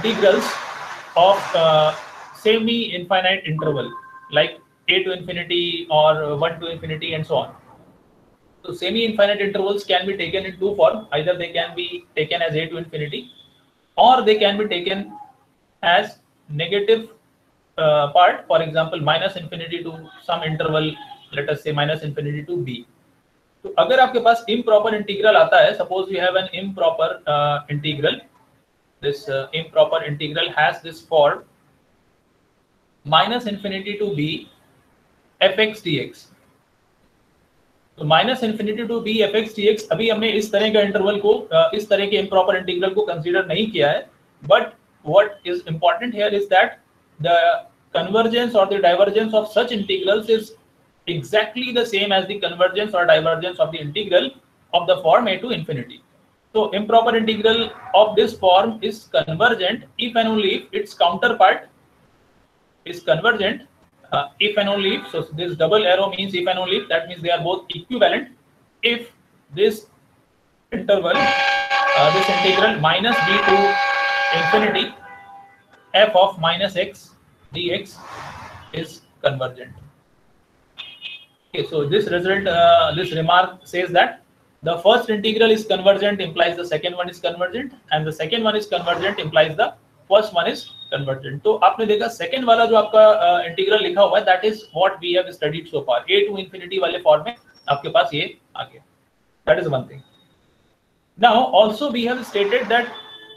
integrals of semi-infinite interval, like a to infinity or 1 to infinity and so on. So semi-infinite intervals can be taken in two forms. Either they can be taken as a to infinity, or they can be taken as negative part. For example, minus infinity to some interval, let us say minus infinity to b. तो अगर आपके पास improper integral आता है, suppose you have an improper integral, this improper integral has this form minus infinity to b fx dx. तो minus infinity to b f x d x, अभी हमने इस तरह का इंटरवल को, इस तरह के इम्प्रॉपर इंटीग्रल को कंसीडर नहीं किया है. But what is important here is that the convergence और the divergence of such integrals is exactly the same as the convergence or divergence of the integral of the form a to infinity. So improper integral of this form is convergent if and only if its counterpart is convergent. If and only if, so this double arrow means if and only if, that means they are both equivalent if this interval, this integral minus b to infinity f of minus x dx is convergent. Okay, so this result, this remark says that the first integral is convergent implies the second one is convergent, and the second one is convergent implies the first one is convergent. तो आपने देखा second वाला जो आपका integral लिखा हुआ है, that is what we have studied so far. a to infinity वाले फॉर्म में आपके पास ये आ गया. That is one thing. Now also we have stated that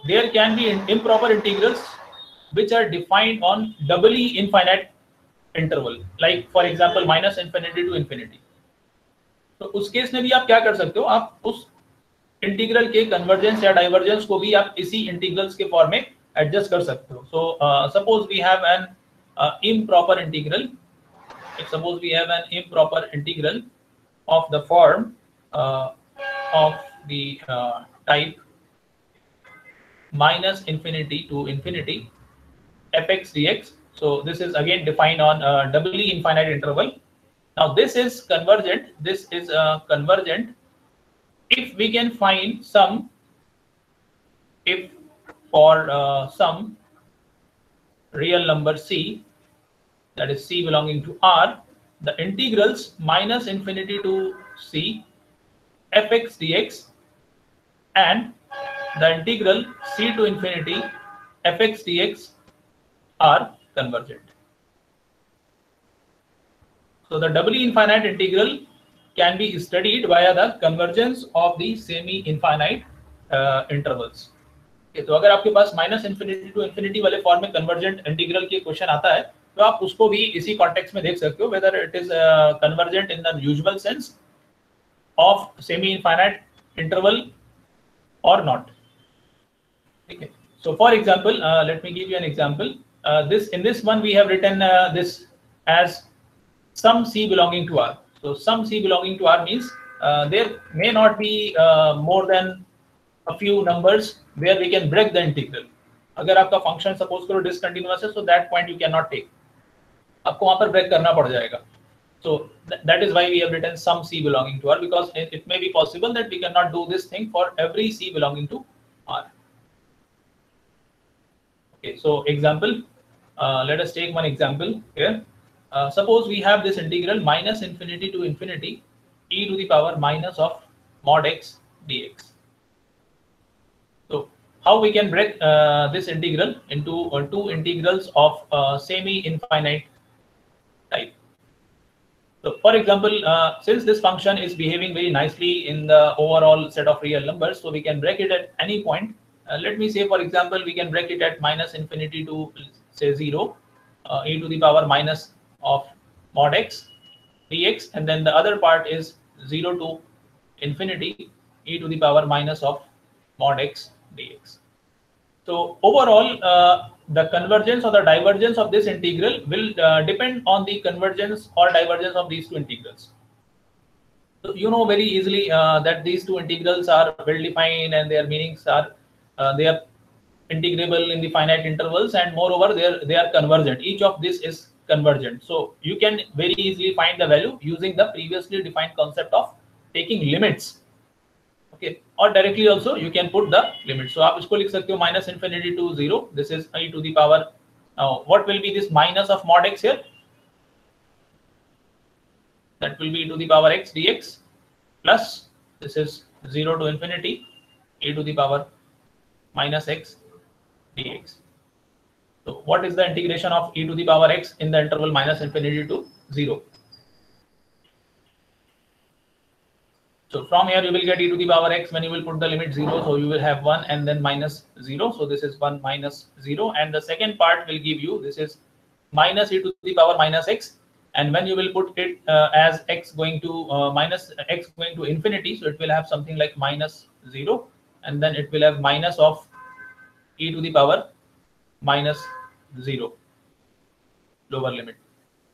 there can be improper integrals which are defined on doubly infinite interval, like for example minus infinity to infinity. तो उस case में भी आप क्या कर सकते हो, आप उस इंटीग्रल के कन्वर्जेंस या डाइवर्जेंस को भी आप इसी इंटीग्रल्स के फॉर्म में एडजस्ट कर सकते हो. So suppose we have an improper integral. Suppose we have an improper integral of the form of the type minus infinity to infinity fx dx. So this is again defined on doubly infinite interval. Now this is convergent. This is convergent if we can find some, if for some real number c, that is c belonging to R, the integrals minus infinity to c fx dx and the integral c to infinity fx dx are convergent. So the doubly infinite integral can be studied via the convergence of the semi-infinite intervals. Okay, तो अगर आपके पास minus infinity to infinity वाले form में convergent integral के question आता है, तो आप उसको भी इसी कॉन्टेक्स्ट में देख सकते हो, whether it is convergent in the usual sense of semi-infinite interval or not. Okay. So for example, let me give you an example. In this one we have written this as some c belonging to R. So some c belonging to R means there may not be more than a few numbers where we can break the integral. अगर आपका function suppose करो discontinuous है, so that point you cannot take. आपको वहां पर break करना पड़ जाएगा. So that is why we have written some c belonging to R, because it may be possible that we cannot do this thing for every c belonging to R. Okay, so example. Let us take one example here. Suppose we have this integral minus infinity to infinity e to the power minus of mod x dx. So how we can break this integral into two integrals of semi-infinite type. So for example, since this function is behaving very nicely in the overall set of real numbers, so we can break it at any point. Let me say, for example, we can break it at minus infinity to say 0 e to the power minus of mod x dx, and then the other part is 0 to infinity e to the power minus of mod x dx. So overall, the convergence or the divergence of this integral will depend on the convergence or divergence of these two integrals. So you know very easily that these two integrals are well defined and their meanings are they are integrable in the finite intervals, and moreover they are convergent. Each of this is convergent, so you can very easily find the value using the previously defined concept of taking limits. Okay, or directly also you can put the limit. So आप इसको लिख सकते हो minus infinity to 0. This is e to the power. What will be this minus of mod x here? That will be e to the power x dx plus this is 0 to infinity e to the power minus x dx. So what is the integration of e to the power x in the interval minus infinity to 0? So from here you will get e to the power x when you will put the limit 0. So you will have 1 and then minus 0. So this is 1 minus 0. And the second part will give you this is minus e to the power minus x. And when you will put it as x going to minus x going to infinity, so it will have something like minus 0. And then it will have minus of e to the power minus 0 lower limit.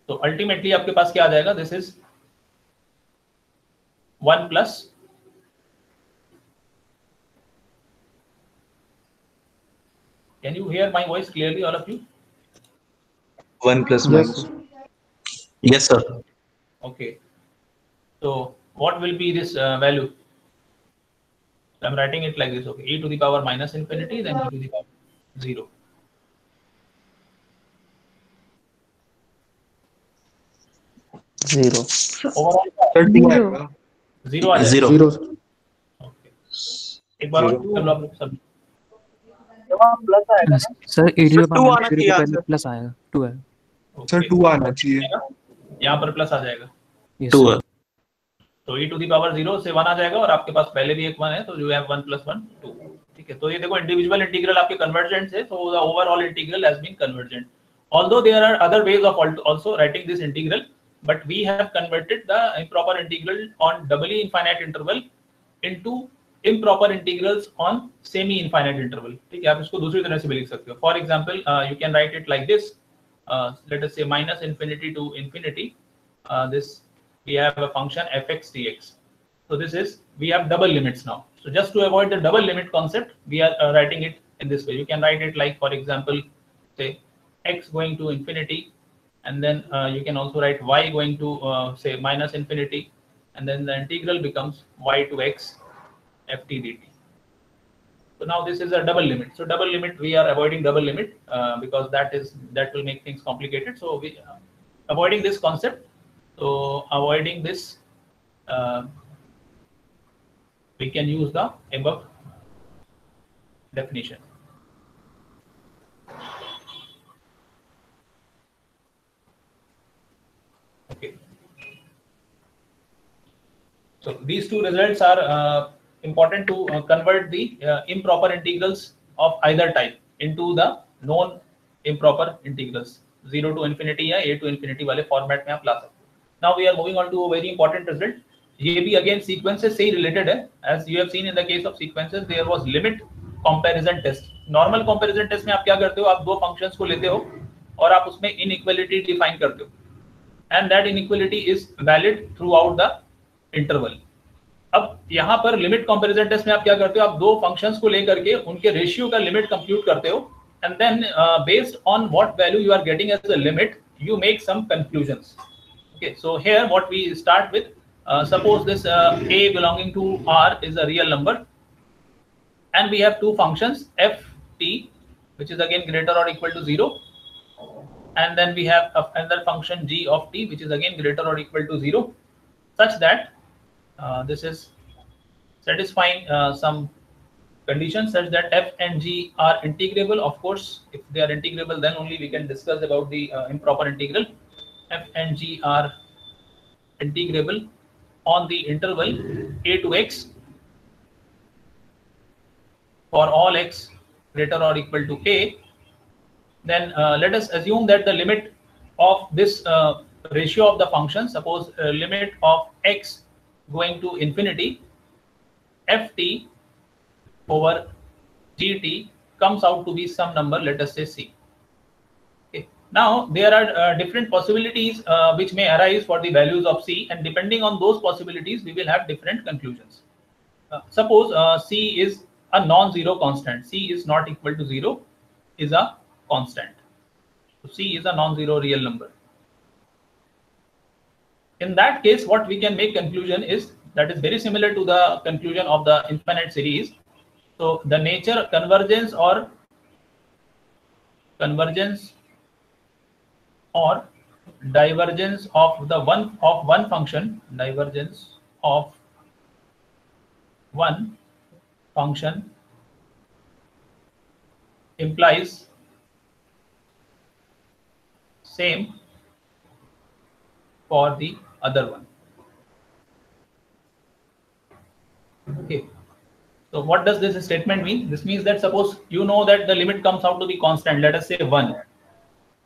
So ultimately आपके पास क्या आ जाएगा? This is 1 plus can you hear my voice clearly, all of you? 1 plus minus. Yes, sir. Okay. So what will be this value? I'm writing it like this. Okay, e to the power minus infinity, then e to the power 0. Zero. Overall, 0 आ जाएगा. Zero. Okay. एक बार और कर लो आप लोग सब. Sir e to the Two power आना minus 0 चाहिए के पहले आंसर. प्लस आएगा 2 है. सर 2 आना चाहिए. यहाँ पर प्लस आ जाएगा. Yes, 2. sir. तो e to the power 0 से 1 आ जाएगा और आपके पास पहले भी एक 1 है, तो you have 1 plus 1 2. ठीक है, तो ये देखो इंडिविजुअल इंटीग्रल आपके कन्वर्जेंट है, so the overall integral has been convergent. Although there are other ways of also writing this integral, but we have converted the improper integral on doubly infinite interval into improper integrals on semi infinite interval. ठीक है, आप इसको दूसरी तरह से भी लिख सकते हो. For example, you can write it like this. Let us say minus infinity to infinity. This we have a function fx dx. So this is we have double limits now. So just to avoid the double limit concept, we are writing it in this way. You can write it like, for example, say x going to infinity, and then you can also write y going to say minus infinity, and then the integral becomes y to x ft dt. So now this is a double limit. So double limit, we are avoiding double limit because that will make things complicated. So we avoiding this concept. So avoiding this, we can use the above definition. Okay. So these two results are important to convert the improper integrals of either type into the known improper integrals. 0 to infinity या a to infinity वाले format में आप ला सकते हो. Now we are moving on to a very important result. ये भी again sequences से ही related है. As you have seen in the case of sequences, there was limit comparison test. Normal comparison test में आप क्या करते हो? आप दो functions को लेते हो और आप उसमें inequality define करते हो. And that inequality is valid throughout the interval. अब यहाँ पर लिमिट कंपैरिजन टेस्ट में आप क्या करते हो? आप दो फंक्शंस को लेकर के उनके रेशियो का लिमिट कंप्यूट करते हो, and then based on what value you are getting as a limit, you make some conclusions. Okay, so here what we start with, suppose this a belonging to R is a real number, and we have two functions f t, which is again greater or equal to 0, and then we have another function g of t, which is again greater or equal to 0, such that this is satisfying some conditions such that f and g are integrable. Of course, if they are integrable, then only we can discuss about the improper integral. F and g are integrable on the interval a to x for all x greater or equal to a. Then let us assume that the limit of this ratio of the function, suppose limit of x going to infinity, ft over gt comes out to be some number, let us say c. Okay. Now there are different possibilities which may arise for the values of c, and depending on those possibilities we will have different conclusions. Suppose c is a non-zero constant. C is not equal to 0 is a constant. So c is a non-zero real number. In that case, what we can make conclusion is that is very similar to the conclusion of the infinite series. So the nature convergence or divergence of the one function, divergence of one function implies same for the other one. Okay. So what does this statement mean? This means that suppose you know that the limit comes out to be constant, let us say 1.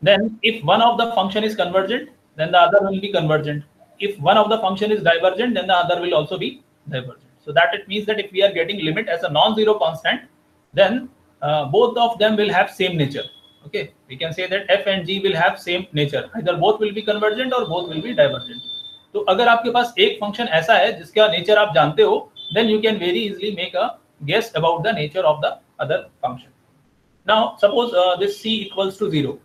Then if one of the function is convergent, then the other will be convergent. If one of the function is divergent, then the other will also be divergent. So that it means that if we are getting limit as a non-zero constant, then both of them will have same nature. Okay, we can say that f and g will have same nature. Either both will be convergent or both will be divergent. तो अगर आपके पास एक function ऐसा है जिसका nature आप जानते हो, then you can very easily make a guess about the nature of the other function. Now suppose this c equals to 0.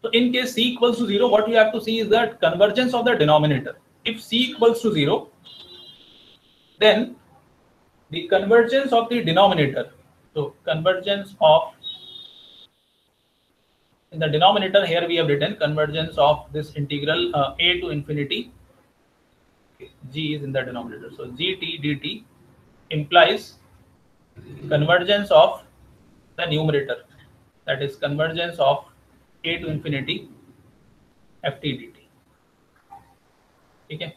So in case c equals to 0, what you have to see is that convergence of the denominator. If c equals to 0, then the convergence of the denominator. So convergence of, in the denominator here we have written convergence of this integral a to infinity. Okay, g is in the denominator. So gt dt implies convergence of the numerator. That is convergence of a to infinity ft dt. ठीक है,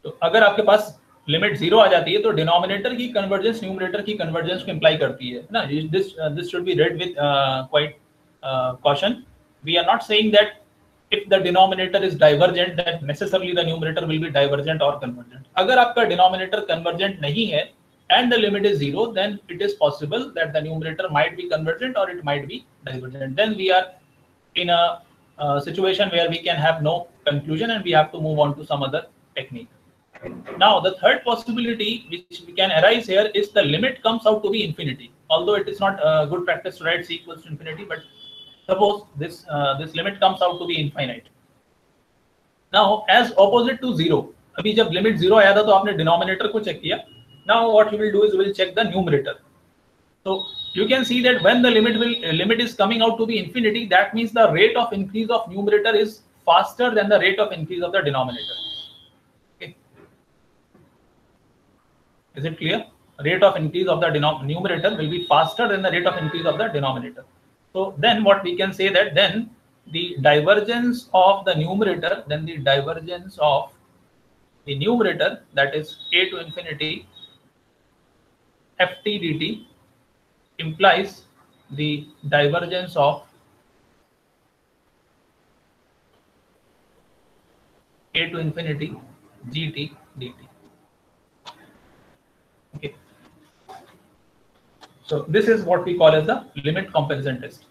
तो अगर आपके पास limit 0 आ जाती है तो denominator की convergence numerator की कन्वर्जेंस को इंप्लाई करती है ना. This should be read with quite caution. We are not saying that if the denominator is divergent that necessarily the numerator will be divergent or convergent. अगर आपका denominator convergent नहीं है and the limit is 0, then it is possible that the numerator might be convergent or it might be divergent. Then we are in a situation where we can have no conclusion and we have to move on to some other technique. Now the third possibility which we can arise here is the limit comes out to be infinity. Although it is not a good practice to write c equals to infinity, but suppose this limit comes out to be infinite. Now as opposite to 0, अभी जब limit 0 आया था तो आपने denominator को check किया. Now what you will do is you will check the numerator. So you can see that when the limit is coming out to be infinity, that means the rate of increase of numerator is faster than the rate of increase of the denominator. Okay, is it clear? Rate of increase of the numerator will be faster than the rate of increase of the denominator. So then what we can say that then the divergence of the numerator, then the divergence of the numerator, that is a to infinity ft dt, implies the divergence of a to infinity gt dt. Okay. So this is what we call as the limit comparison test.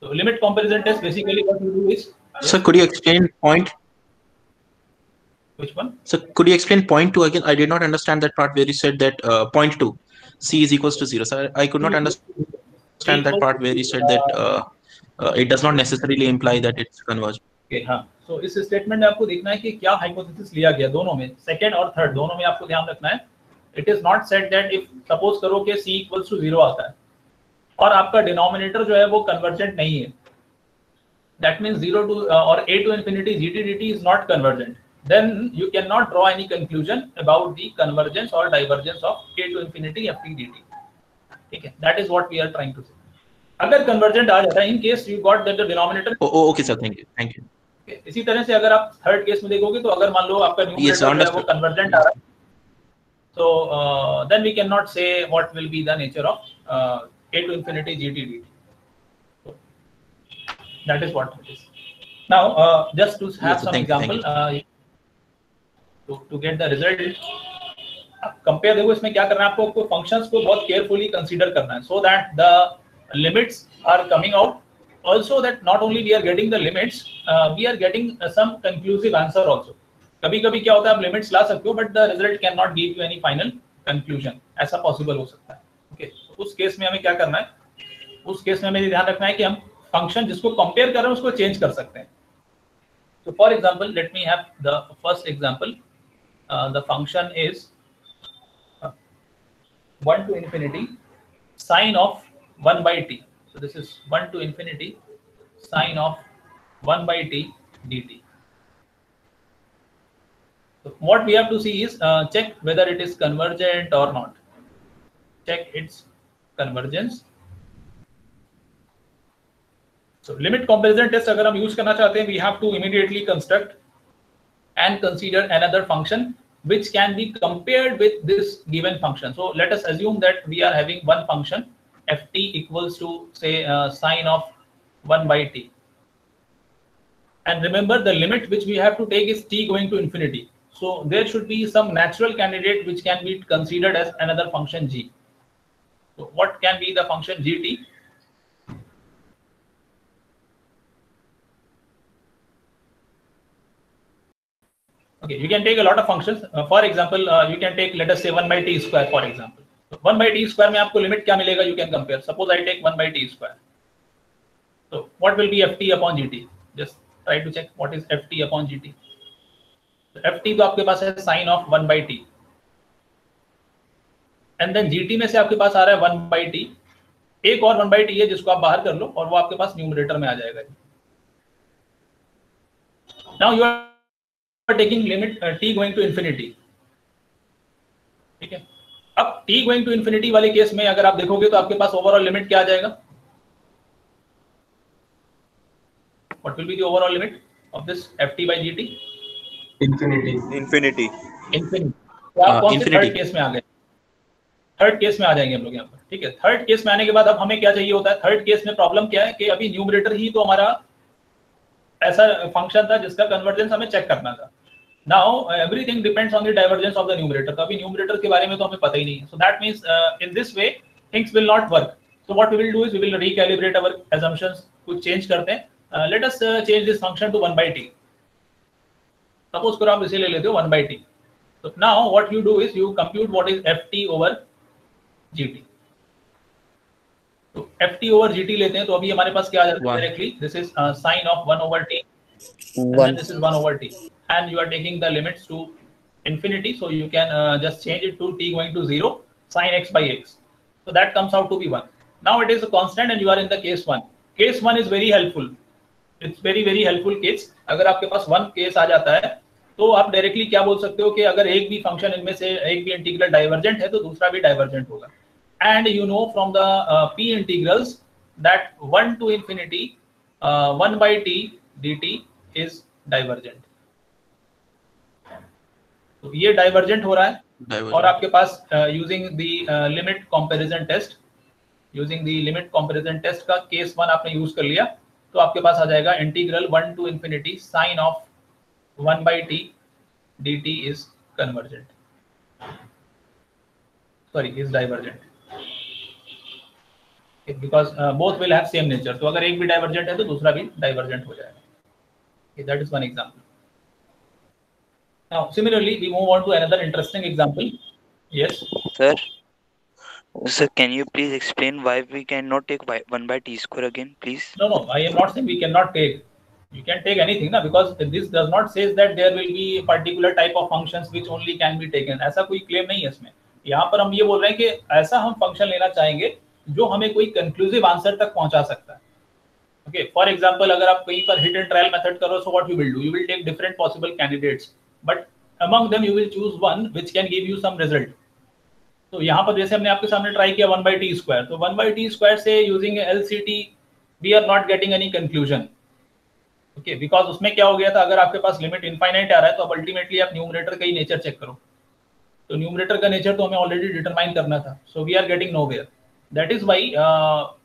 So limit comparison test, basically what you do is. Sir, could you explain point? Which one? So could you explain point 2 again? I did not understand that part where you said that point 2, c is equals to 0. So I could not understand that part where you said that it does not necessarily imply that it's convergent. Okay, हाँ. So इस statement में आपको देखना है कि क्या hypothesis लिया गया दोनों में, सेकंड और थर्ड दोनों में आपको ध्यान रखना है. It is not said that if suppose करो कि c equals to 0 आता है और आपका डिनोमिनेटर जो है वो कन्वर्जेंट नहीं है, that means 0 to or a to infinity gt dt is not convergent, then you cannot draw any conclusion about the convergence or divergence of a to infinity ft dt. ठीक है, that is what we are trying to say. अगर convergent आ जाता है, in case you got that the denominator. Oh, okay sir, thank you. Okay, इसी तरह से अगर आप थर्ड केस में देखोगे तो अगर मान लो आपका न्यूमरेटर है वो कन्वर्जेंट आ रहा है, so then we cannot say what will be the nature of a to infinity gt dt. So that is what it is. Now just to have some example to get the result, compare देखो इसमें क्या करना है आपको functions को बहुत carefully consider करना है, so that the limits are coming out, also that not only we are getting the limits, we are getting some conclusive answer also. कभी कभी क्या होता है आप लिमिट्स ला सकते हो but the result can not give you any final conclusion, ऐसा possible हो सकता है. ओके, उस केस में हमें क्या करना है, उस केस में हमें ध्यान रखना है कि हम फंक्शन जिसको कंपेयर कर रहे हैं उसको चेंज कर सकते हैं. So for example, let me have the first example. the function is 1 to infinity sine of 1 by t. So this is 1 to infinity sine of 1 by t dt. So what we have to see is check whether it is convergent or not. Check its convergence. So limit comparison test अगर हम use करना चाहते हैं, we have to immediately construct and consider another function which can be compared with this given function. So let us assume that we are having one function ft equals to say sine of 1 by t. And remember the limit which we have to take is t going to infinity. So there should be some natural candidate which can be considered as another function g. So what can be the function gt? Okay, you can take a lot of functions. For example, you can take, let us say 1 by t square, for example. So 1 by t square में आपको limit क्या मिलेगा? You can compare. Suppose I take 1 by t square. So what will be ft upon gt? Just try to check what is ft upon gt. So ft तो आपके पास है sin of 1 by t. And then gt में से आपके पास आ रहा है 1 by t. एक और 1 by t है जिसको आप बाहर कर लो और वो आपके पास न्यूमरेटर में आ जाएगा. Now you are taking limit t going to infinity. ठीक है, अब t going to infinity वाले केस में अगर आप देखोगे तो आपके पास ओवरऑल लिमिट क्या आ जाएगा? What will be the overall limit of this ft by gt? Infinity. Infinity. तो आप कौन से थर्ड केस में आ गए? थर्ड केस में आ जाएंगे हम लोग यहाँ पर. ठीक है, थर्ड केस में आने के बाद अब हमें क्या चाहिए होता है? थर्ड केस में प्रॉब्लम क्या है कि अभी न्यूमरेटर ही तो हमारा ऐसा फंक्शन था जिसका कन्वर्जेंस हमें चेक करना था. Now everything depends on the divergence of the numerator. तो अभी न्यूमरेटर के बारे में तो हमें पता ही नहीं है. So that means in this way things will not work. So what we will do is we will recalibrate our assumptions. कुछ change करते हैं. Let us change this function to 1 by t. Suppose करो आप इसे ले लेते हो 1 by t. So now what you do is you compute what is ft over gt. तो ft over gt लेते हैं तो अभी हमारे पास क्या आ जाता है directly? This is sine of 1 over t. And then this is 1 over t. And you are taking the limits to infinity, so you can just change it to t going to 0 sine x by x. So that comes out to be 1. Now it is a constant and you are in the case 1. Case 1 is very helpful. It's very helpful case. अगर आपके पास 1 case आ जाता है तो आप directly क्या बोल सकते हो कि अगर एक भी फंक्शन इनमें से एक भी इंटीग्रल डाइवर्जेंट है तो दूसरा भी डाइवर्जेंट होगा. And you know from the p integrals that 1 to infinity 1 by t dt is divergent. तो ये डाइवर्जेंट हो रहा है और आपके पास using the limit comparison test का केस 1 आपने यूज कर लिया तो आपके पास आ जाएगा integral 1 to infinity sine of 1 by t dt is convergent, sorry is divergent, because both will have same nature. तो अगर एक भी डाइवर्जेंट है तो दूसरा भी डाइवर्जेंट हो जाएगा. That is one example. Now, similarly, we move on to another interesting example. Yes. Sir, can you please explain why we cannot take 1 by t square again, please? No, I am not saying we cannot take. You can take anything, na, because this does not say that there will be a particular type of functions which only can be taken. ऐसा कोई claim नहीं है इसमें. यहाँ पर हम ये बोल रहे हैं कि ऐसा हम function लेना चाहेंगे जो हमें कोई conclusive answer तक पहुँचा सकता है. Okay, for example, अगर आप कहीं पर hit and trial method करो, so what you will do? You will take different possible candidates. But among them you will choose one which can give you some result. तो यहाँ पर जैसे हमने आपके सामने ट्राई किया 1 by t square, तो 1 by t square से using LCT we are not getting any conclusion. Okay, because उसमें क्या हो गया था, अगर आपके पास लिमिट इनफाइनाइट आ रहा है तो अब अल्टीमेटली आप न्यूमरेटर का ही नेचर चेक करो. तो न्यूमरेटर का नेचर तो हमें ऑलरेडी डिटरमाइन करना था. So we are getting nowhere. That is why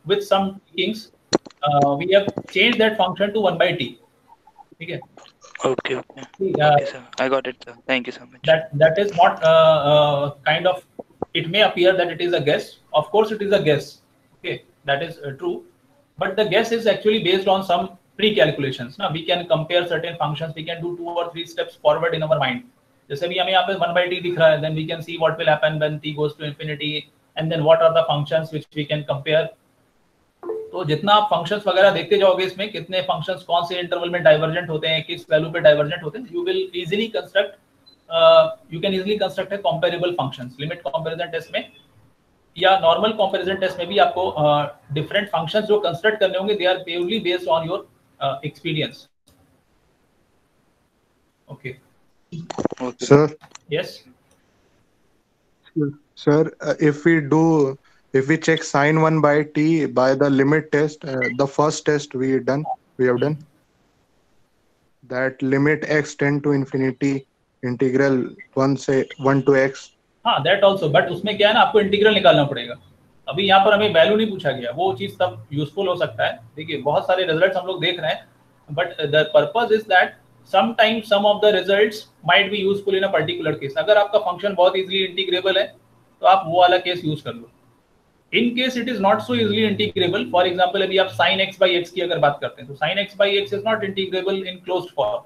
with some things we have changed that function to 1 by t. ठीक है. Okay, sir. I got it, sir. Thank you so much. That is not kind of, it may appear that it is a guess. Of course, it is a guess. Okay, that is true. But the guess is actually based on some pre-calculations. Now we can compare certain functions. We can do 2 or 3 steps forward in our mind. जैसे भी हमें यहाँ पे 1 by t दिख रहा है, then we can see what will happen when t goes to infinity, and then what are the functions which we can compare. तो जितना आप फंक्शंस वगैरह देखते जाओगे इसमें कितने फंक्शंस कौन से इंटरवल में डाइवर्जेंट होते हैं, किस वैल्यू पे डाइवर्जेंट होते हैं, you will easily construct you can easily construct a comparable functions. Limit comparison test में या normal comparison test में भी आपको different functions जो construct करने होंगे, they are purely based on your experience. Okay. Sir, Yes. sir, if we check sine 1 by t by the limit test, the first test we have done, that limit x tend to infinity integral 1 to x. हाँ, that also, but उसमें क्या है ना, आपको integral निकालना पड़ेगा. अभी यहाँ पर हमें वैल्यू नहीं पूछा गया, वो चीज तब यूजफुल हो सकता है. देखिए बहुत सारे रिजल्ट्स हम लोग देख रहे हैं, but the purpose is that sometimes some of the results might be useful in a particular case. अगर आपका फंक्शन बहुत इजीली इंटीग्रेबल है तो आप वो वाला केस यूज कर लो. In case it is not so easily integrable, for example अभी आप sin x by x की अगर बात करते हैं तो sin x by x is not integrable in closed form.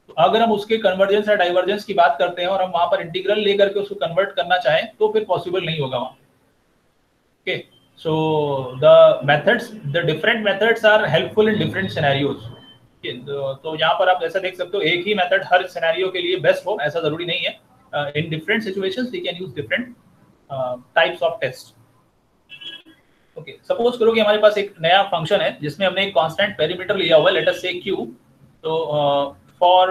तो अगर हम उसके कन्वर्जेंस या डाइवर्जेंस की बात करते हैं और हम वहां पर इंटीग्रल लेकर के उसको कन्वर्ट करना चाहें तो फिर पॉसिबल नहीं होगा वहां. Okay, so the different methods are helpful in different scenarios. तो यहाँ पर आप ऐसा देख सकते हो, एक ही मेथड हर सिनेरियो के लिए बेस्ट हो ऐसा जरूरी नहीं है. In different situations we can use different types of test. Okay, suppose करो कि हमारे पास एक नया फंक्शन है जिसमें हमने एक कांस्टेंट पेरीमीटर लिया हुआ है, लेट अस से q. तो for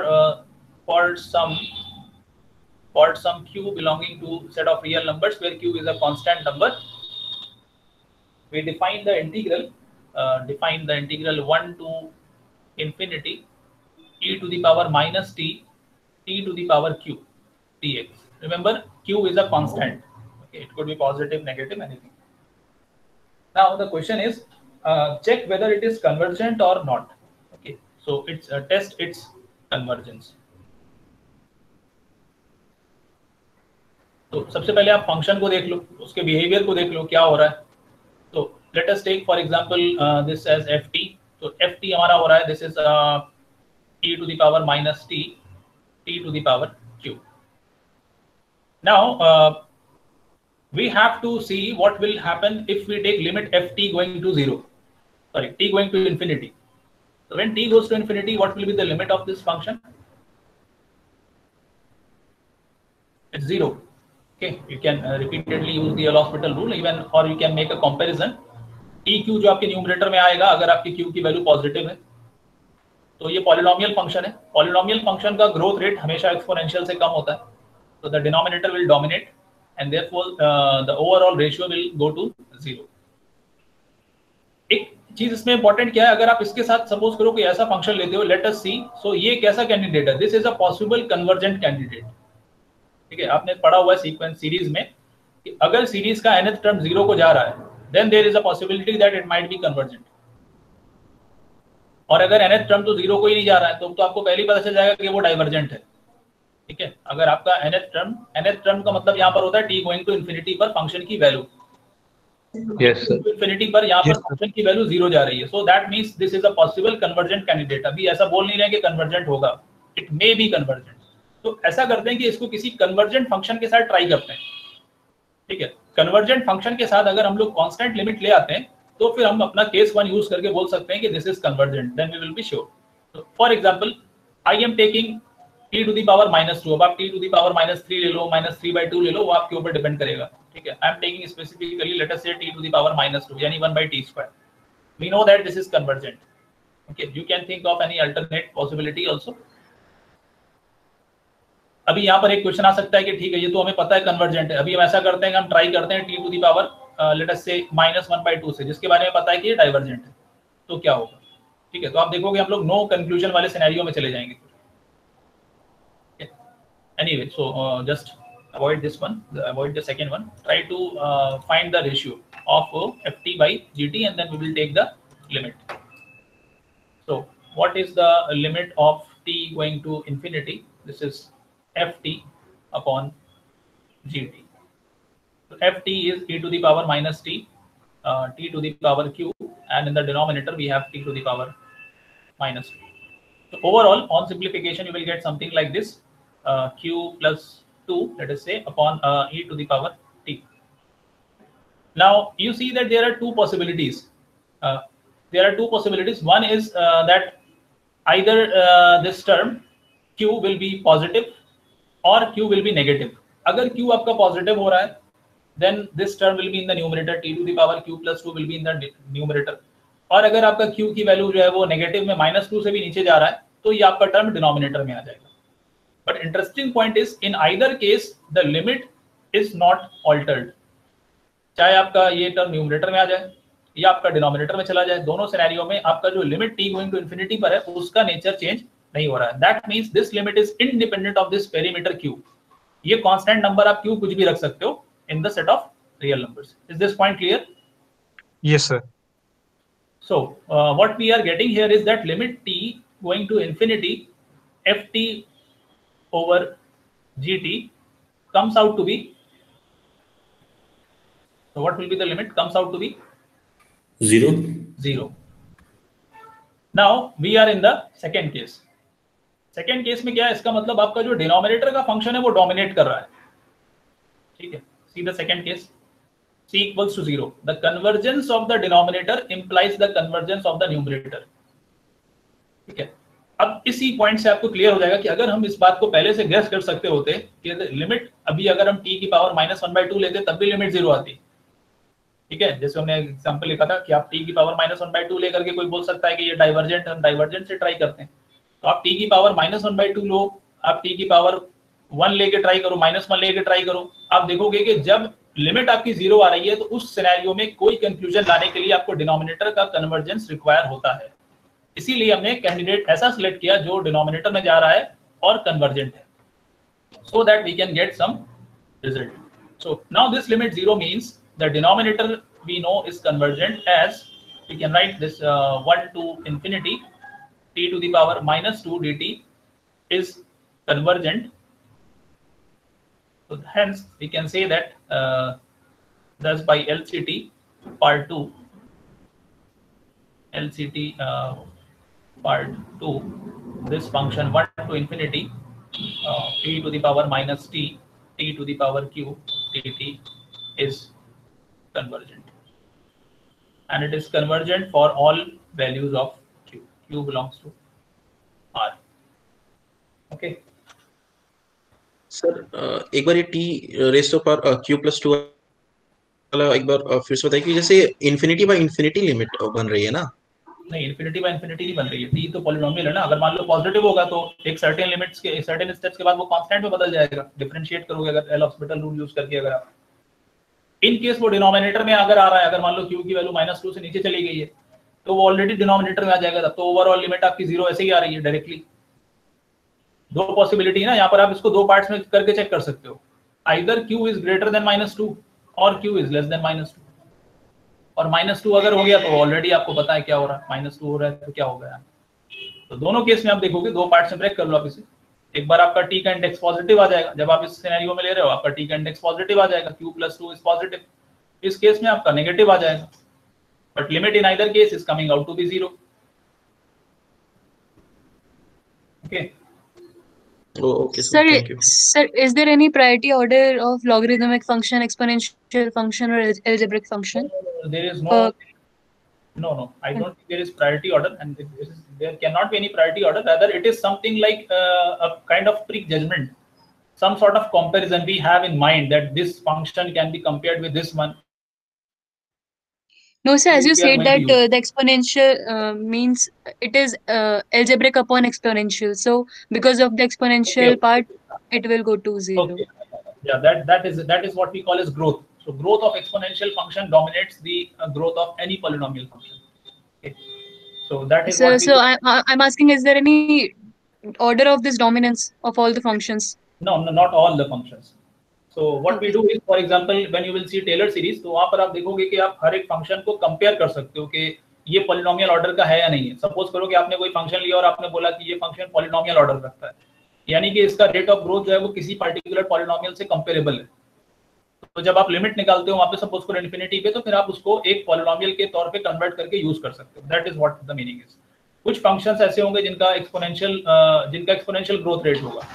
some q belonging to set of real numbers where q is a constant number, we define the integral 1 to infinity e to the power minus t to the power q dx. Remember, q is a constant. Okay, it could be positive, negative, anything. Now the question is check whether it is convergent or not. Okay, so it's test its convergence. तो सबसे पहले आप function को देख लो, उसके behaviour को देख लो क्या हो रहा है. तो let us take for example this as ft. तो ft हमारा हो रहा है, this is e to the power minus t to the power q. Now we have to see what will happen if we take limit ft going to 0. Sorry, t going to infinity. So when t goes to infinity, what will be the limit of this function? It's 0. Okay, you can repeatedly use the L'Hospital rule even, or you can make a comparison. eq जो आपके numerator में आएगा अगर आपकी q की value positive है तो ये पॉलिनोमियल फंक्शन है. पॉलिनोमियल फंक्शन का ग्रोथ रेट हमेशा एक्सपोनेंशियल से कम होता है, तो the denominator will dominate and therefore the overall ratio will go to 0. एक चीज इसमें इंपॉर्टेंट क्या है, अगर आप इसके साथ सपोज करो कि ऐसा फंक्शन लेते हो, लेट अस सी. सो ये कैसा कैंडिडेट है, this is a possible convergent candidate. ठीक है, आपने पढ़ा हुआ है सीक्वेंस सीरीज में कि अगर सीरीज का nth टर्म 0 को जा रहा है then there is a possibility that it might be convergent. और अगर nth टर्म तो 0 को ही नहीं जा रहा है तो आपको पहले ही पता चल जाएगा कि वो डाइवर्जेंट है. ठीक है, अगर आपका nth टर्म का मतलब यहाँ पर होता है t गोइंग टू इंफिनिटी पर फंक्शन की वैल्यू. Yes, sir. इंफिनिटी पर यहाँ पर फंक्शन की वैल्यू 0 जा रही है. So that means this is a possible convergent candidate. अभी ऐसा बोल नहीं रहे कि कन्वर्जेंट होगा, इट मे बी कन्वर्जेंट. तो ऐसा करते हैं कि इसको किसी कन्वर्जेंट फंक्शन के साथ ट्राई करते हैं. ठीक है, कन्वर्जेंट फंक्शन के साथ अगर हम लोग कांस्टेंट लिमिट ले आते हैं तो फिर हम अपना केस 1 यूज करके बोल सकते हैं कि this is convergent, then we will be sure. For example I am taking t to the power minus 2. अब आप t to the power minus 3 ले लो, minus 3/2 ले लो, वो आपके ऊपर डिपेंड करेगा. ठीक है, आई am taking specifically let us से t to the power minus 2 यानी 1/t square. We know that this is convergent. Okay, you can think of any alternate possibility also. अभी यहाँ पर एक क्वेश्चन आ सकता है कि ठीक है ये तो हमें पता है कन्वर्जेंट है, अभी हम ऐसा करते हैं कि हम ट्राई करते हैं t to the power let us से -1/2 से, जिसके बारे में पता है कि ये डाइवर्जेंट है, तो क्या होगा. ठीक है, तो आप देखोगे हम लोग नो कंक्लूजन वाले सिनेरियो में चले जाएंगे. Anyway, so just avoid this one, avoid the second one. Try to find the ratio of ft by gt and then we will take the limit. So what is the limit of t going to infinity? This is ft upon gt. So ft is e to the power minus t, t to the power q, and in the denominator we have t to the power minus 2. So overall, on simplification, you will get something like this. Q plus 2, let us say, upon e to the power t. Now you see that there are two possibilities. One is that either this term q will be positive or q will be negative. अगर q आपका positive हो रहा है then this term will be in the numerator, t to the power q plus 2 will be in the numerator. और अगर आपका q की value जो है वो नेगेटिव में -2 से भी नीचे जा रहा है तो ये आपका टर्म डिनोमिनेटर में आ जाएगा. But interesting point is in either case the limit is not altered. चाहे आपका ये टर्म न्यूमरेटर में आ जाए या आपका डिनोमिनेटर में चला जाए, दोनों सिनेरियो में आपका जो limit t going to infinity पर है उसका नेचर चेंज नहीं हो रहा है. That means this limit is independent of this parameter q. ये कांस्टेंट नंबर आप q कुछ भी रख सकते हो in the set of real numbers. Is this point clear? Yes, sir. So what we are getting here is that limit t going to infinity ft over gt comes out to be, so what will be the limit? Comes out to be 0. Now we are in the second case. Second case में क्या है, इसका मतलब आपका जो denominator का function है वो डोमिनेट कर रहा है. ठीक है. See the second case, c equals to 0. The convergence of the denominator implies the convergence of the numerator. ठीक है. अब इसी पॉइंट से आपको क्लियर हो जाएगा कि अगर हम इस बात को पहले से गेस कर सकते होते कि लिमिट अभी अगर हम t की पावर -1/2 लेते तब भी लिमिट 0 आती. ठीक है. जैसे हमने एग्जांपल लिखा था कि आप t की पावर -1/2 लेकर के कोई बोल सकता है कि ये डाइवर्जेंट, हम डाइवर्जेंट से ट्राई करते हैं. तो आप t की पावर -1/2 लो, आप t की पावर 1 लेके ट्राई करो, -1 लेके ट्राई करो, आप देखोगे कि जब लिमिट आपकी 0 आ रही है तो उस सिनेरियो में कोई कंक्लूजन लाने के लिए आपको डिनोमिनेटर का कन्वर्जेंस रिक्वायर होता है. इसीलिए हमने कैंडिडेट ऐसा सिलेक्ट किया जो डिनोमिनेटर में जा रहा है और कन्वर्जेंट है, so that we can get some result. So now this limit 0 means the denominator we know is convergent, as we can write this 1 to infinity t to the power -2 dt is convergent. So hence we can say that thus by LCT part 2, LCT part 2, this function 1 to infinity t to the power -t, t to the power q dt is convergent, and it is convergent for all values of q. Q belongs to R. Okay. Sir एक बार ये t raise to power q + 2 वाला एक बार फिर से बताइए कि जैसे इन्फिनिटी बाय इन्फिनिटी लिमिट बन रही है ना? नहीं, इन्फिनिटी बाय इन्फिनिटी नहीं बन रही है. t तो पॉलिनोमियल है ना. अगर मान लो पॉजिटिव होगा तो एक सर्टेन लिमिट्स के सर्टेन स्टेप्स के बाद वो कांस्टेंट में बदल जाएगा. डिफरेंशिएट करोगे अगर एल हॉस्पिटल रूल यूज करके. अगर आप इन केस वो डिनोमिनेटर में अगर आ रहा है, अगर मान लो q की वैल्यू -2 से नीचे चली गई है तो वो ऑलरेडी डिनोमिनेटर में आ जाएगा. तब तो ओवरऑल लिमिट आपकी 0 ऐसे ही आ रही है डायरेक्टली. दो पॉसिबिलिटी है ना यहाँ पर, आप इसको दो पार्ट्स में करके चेक कर सकते हो. Either q is greater than -2 और q इज लेस देन -2. और -2 अगर हो गया तो ऑलरेडी आपको पता है क्या हो रहा है. -2 हो रहा है तो क्या हो गया. तो दोनों केस में आप देखोगे दो पार्ट्स में ब्रेक कर लो आप इसे. एक बार आपका t का इंडेक्स पॉजिटिव आ जाएगा. जब आप इस सिनेरियो में ले रहे हो आपका t का इंडेक्स पॉजिटिव आ जाएगा, q + 2 इज पॉजिटिव. इस केस में आपका नेगेटिव आ जाएगा. But limit in either case is coming out to be 0. Okay. Oh, okay, Sir, thank you. sir, is there any priority order of logarithmic function, exponential function, or algebraic function? There is no. No, I don't think there is priority order, and there cannot be any priority order. Rather, it is something like a kind of prejudgment, some sort of comparison we have in mind that this function can be compared with this one. No, sir, as you We are said going to that the exponential means it is algebraic upon exponential. So because of the exponential part, it will go to 0. Okay. Yeah, that is what we call as growth. So growth of exponential function dominates the growth of any polynomial function. Okay. So that is what we So I'm asking, is there any order of this dominance of all the functions? No, not all the functions. So what we do is, for example, when you will see Taylor series, तो वहाँ पर आप देखोगे कि आप हर एक function को compare कर सकते हो कि ये पॉलिनोमियल ऑर्डर का है या नहीं है. सपोज करो कि आपने कोई फंक्शन लिया और आपने बोला कि ये फंक्शन पॉलिनोमियल ऑर्डर रखता है, यानी कि इसका रेट ऑफ ग्रोथ जो है वो किसी पर्टिकुलर पॉलिनोमियल से कंपेरेबल है. तो जब आप लिमिट निकालते हो वहाँ पे सपोज करो इन्फिनिटी पे, तो फिर आप उसको एक पॉलिनोमियल के तौर पे कन्वर्ट करके यूज कर सकते हो. That is what the meaning is. कुछ फंक्शंस ऐसे होंगे जिनका एक्सपोनेंशियल ग्रोथ रेट होगा,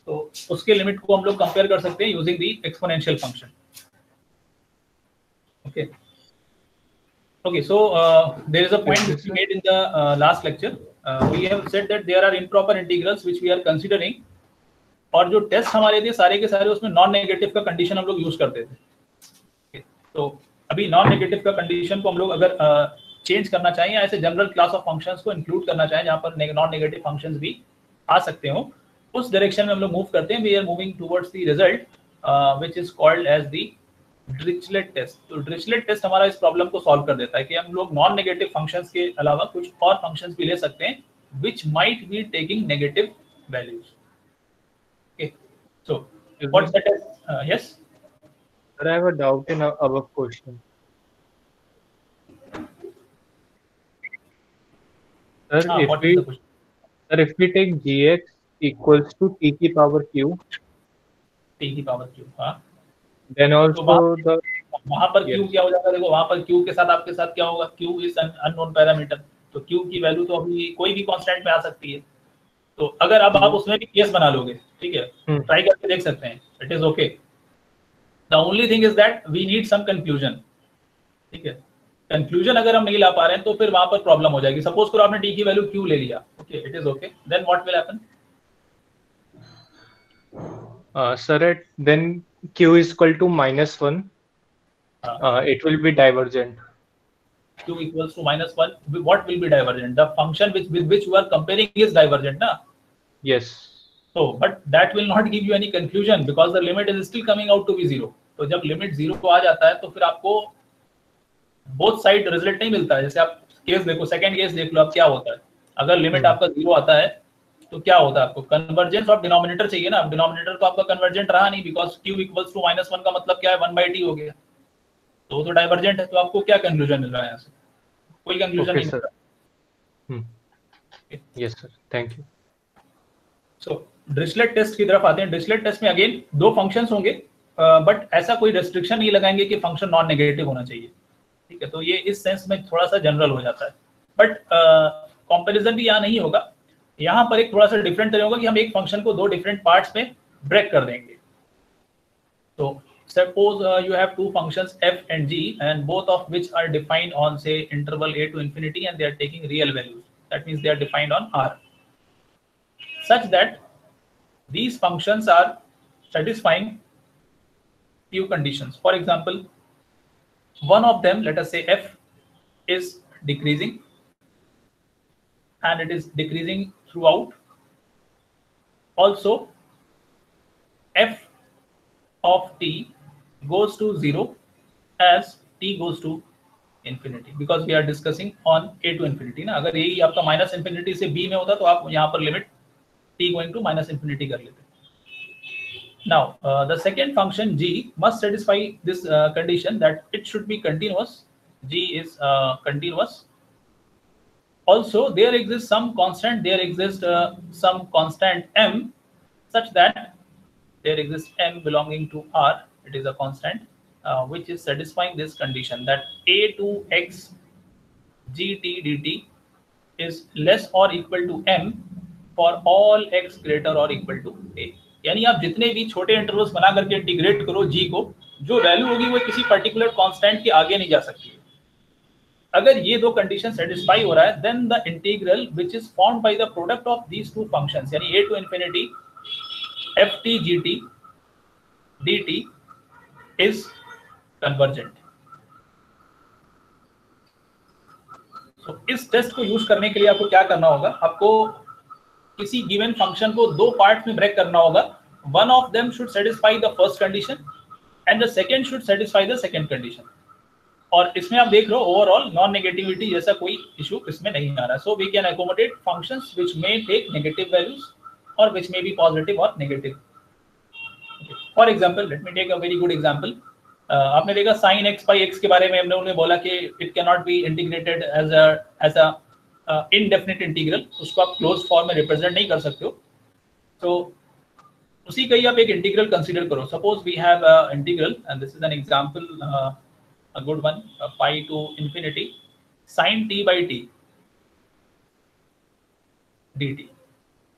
तो उसके लिमिट को हम लोग कंपेयर कर सकते हैं using the exponential function. Okay, so there is a point which we made in the last lecture. We have said that there are improper integrals which we are considering और जो test हमारे थे सारे के सारे उसमें नॉन नेगेटिव का condition हम लोग यूज करते थे। तो अभी नॉन नेगेटिव का कंडीशन को हम लोग अगर चेंज करना चाहें या ऐसे जनरल क्लास ऑफ फंक्शंस को इंक्लूड करना चाहें जहां पर नॉन नेगेटिव फंक्शंस भी आ सकते हो, उस डायरेक्शन में हम लोग मूव करते हैं। We are moving towards the result which is called as the Dirichlet test. तो डिरिचलेट टेस्ट हमारा इस प्रॉब्लम को सॉल्व कर देता है कि हम लोग नॉन नेगेटिव फंक्शंस के अलावा कुछ और फंक्शंस भी ले सकते हैं which might be taking negative values. Okay, so what's the test? Yes, Sir, I have a doubt in our question. Sir, what is the question? Sir, if we take gx equals to t की power q, t की power q, हाँ, then also वहाँ पर q क्या हो जाएगा? देखो वहाँ पर q के साथ आपके साथ क्या होगा? q is an unknown parameter. तो q की वैल्यू तो अभी कोई भी कांस्टेंट में आ सकती है। तो अगर अब आप उसमें भी केस बना लोगे, ठीक है, ट्राई करके देख सकते हैं, it is okay. The only thing is that we need some conclusion, ठीक है। कंक्लूजन अगर हम नहीं ला पा रहे हैं तो फिर वहां पर प्रॉब्लम हो जाएगी। सपोज करो आपने टी की वैल्यू q ले लिया, okay, it is okay, then what will happen? sir, then q is equal to -1, it will be divergent. q equals to -1, what will be divergent? The function with which you are comparing is divergent, na? Yes. So, but that will not give you any conclusion because the limit is still coming out to be 0. तो जब limit 0 को आ जाता है तो फिर आपको both side result नहीं मिलता है। जैसे आप केस देखो, सेकंड केस देख लो, अब क्या होता है अगर लिमिट आपका 0 आता है तो क्या होता है? आपको कन्वर्जेंस ऑफ डिनोमिनेटर चाहिए ना। डिनोमिनेटर तो आपका कन्वर्जेंट रहा नहीं बिकॉज q इक्वल्स टू -1 का मतलब क्या है? 1/t हो गया, तो डाइवर्जेंट है। तो आपको क्या कंक्लूजन मिल रहा है यहाँ से? कोई कंक्लूजन नहीं मिल रहा। Yes sir, thank you. So Dirichlet test की तरफ आते हैं। डिरिचलेट टेस्ट में अगेन दो फंक्शंस होंगे, बट ऐसा कोई रेस्ट्रिक्शन नहीं लगाएंगे कि फंक्शन नॉन नेगेटिव होना चाहिए, ठीक है। तो ये इस सेंस में थोड़ा सा जनरल हो जाता है, बट कंपैरिजन भी यहाँ नहीं होगा। यहाँ पर एक थोड़ा सा डिफरेंट तरीका होगा कि हम एक फंक्शन को दो डिफरेंट पार्ट्स में ब्रेक कर देंगे। तो suppose you have two functions f and g and both of which are defined on say interval a to infinity and they are taking real values. That means they are defined on R such that these functions are satisfying few conditions. For example, one of them, let us say f, is decreasing and it is decreasing throughout. Also f of t goes to 0 as t goes to infinity because we are discussing on a to infinity ना। अगर यही आपका minus infinity से b में होता तो आप यहाँ पर limit t going to minus infinity कर लेते। Now the second function g must satisfy this condition that it should be continuous. g is continuous. Also there exists some constant, there exists some constant m such that there exists m belonging to R. It is a constant which is satisfying this condition that a to x gt dt is less or equal to m for all x greater or equal to a. यानी आप जितने भी छोटे intervals बना करके integrate करो g को, जो वैल्यू होगी वो किसी पर्टिकुलर कांस्टेंट के आगे नहीं जा सकती है। अगर ये दो कंडीशन सेटिस्फाई हो रहा है then the integral which is formed by the product of these two functions यानी a to infinity ft gt dt is convergent. So, इस टेस्ट को यूज करने के लिए आपको क्या करना होगा? आपको किसी गिवन फंक्शन को दो पार्ट में ब्रेक करना होगा। One of them should satisfy the first condition and the second should satisfy the second condition. और इसमें आप देख लो ओवरऑल नॉन नेगेटिविटी जैसा कोई इशू इसमें नहीं आ रहा। So we can accommodate functions which may take negative values और व्हिच मे बी पॉजिटिव और negative. For example let me take a very good example. आपने देखा साइन एक्स बाई एक्स के बारे में हमने उन्हें बोला कि it can not be integrated as an indefinite integral, उसको आप क्लोज फॉर्म में रिप्रेजेंट नहीं कर सकते हो। तो उसी का ही आप एक इंटीग्रल कंसीडर करो। Suppose we have integral and this is an example a good one, pi to infinity sin t by t dt।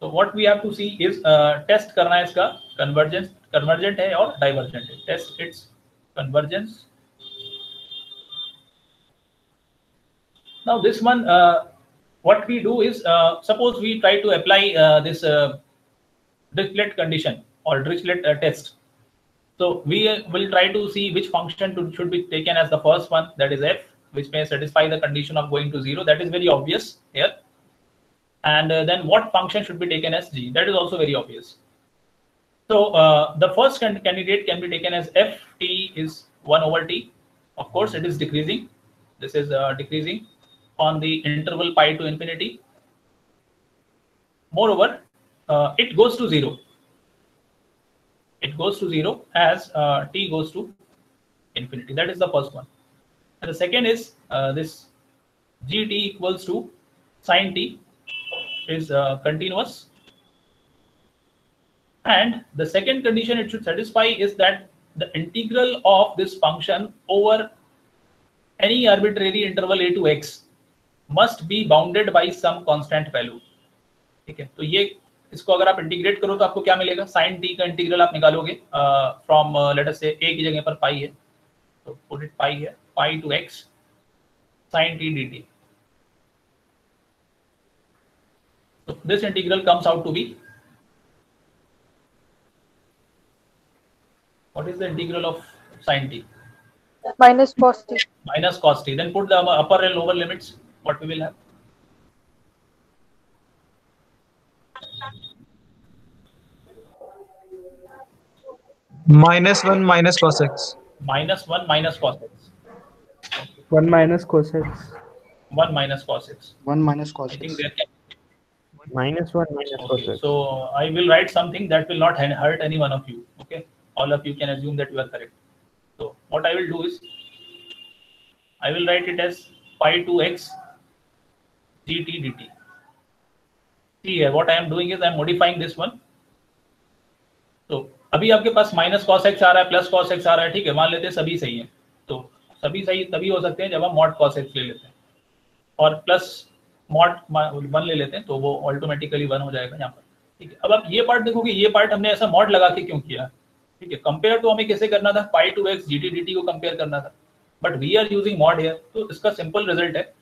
तो what we have to see is test करना है इसका कन्वर्जेंट है और डाइवर्जेंट है। Test its convergence. Now this one what we do is suppose we try to apply this Dirichlet condition or Dirichlet test. So we will try to see which function should be taken as the first one, that is f, which may satisfy the condition of going to 0. That is very obvious here. And then what function should be taken as g? That is also very obvious. So the first candidate can be taken as f t is 1 over t. Of course, it is decreasing. This is decreasing on the interval pi to infinity. Moreover, it goes to 0. It goes to 0 as t goes to infinity. That is the first one. And the second is this gt equals to sine t is continuous. And the second condition it should satisfy is that the integral of this function over any arbitrary interval a to x must be bounded by some constant value. ठीक है, तो ये इसको अगर आप integrate करो तो आपको क्या मिलेगा? साइन टी का इंटीग्रल आप निकालोगे फ्रॉम लेट अस से a की जगह पर पाई है, तो पुट इट पाई है, पाई to x sin t dt. So this integral comes out to be, what is the integral of sin t? Minus cos t. Minus cos t. Then put the upper and lower limits. What we will have? -1 minus cos x. -1 minus cos x. 1 minus cos x. 1 minus cos x. 1 minus cos I think x. there can. -1 minus cos Okay, x. so I will write something that will not hurt any one of you. Okay, all of you can assume that you are correct. So what I will do is I will write it as pi to x gt dt. See here, what I am doing is I am modifying this one. So अभी आपके पास minus cos x आ रहा है, plus cos x आ रहा है, ठीक है, मान लेते हैं सभी सही है. तो सभी सही तभी हो सकते हैं जब हम मॉड कॉस एक्स ले लेते हैं और प्लस मॉड 1 ले लेते हैं, तो वो ऑटोमेटिकली 1 हो जाएगा यहाँ पर. ठीक है, अब आप ये पार्ट देखोगे, ये पार्ट हमने ऐसा मॉड लगा के क्यों किया? ठीक है, कंपेयर तो हमें कैसे करना था? Pi to x g t d को कंपेयर करना था, but we are using mod here. तो इसका सिंपल रिजल्ट है,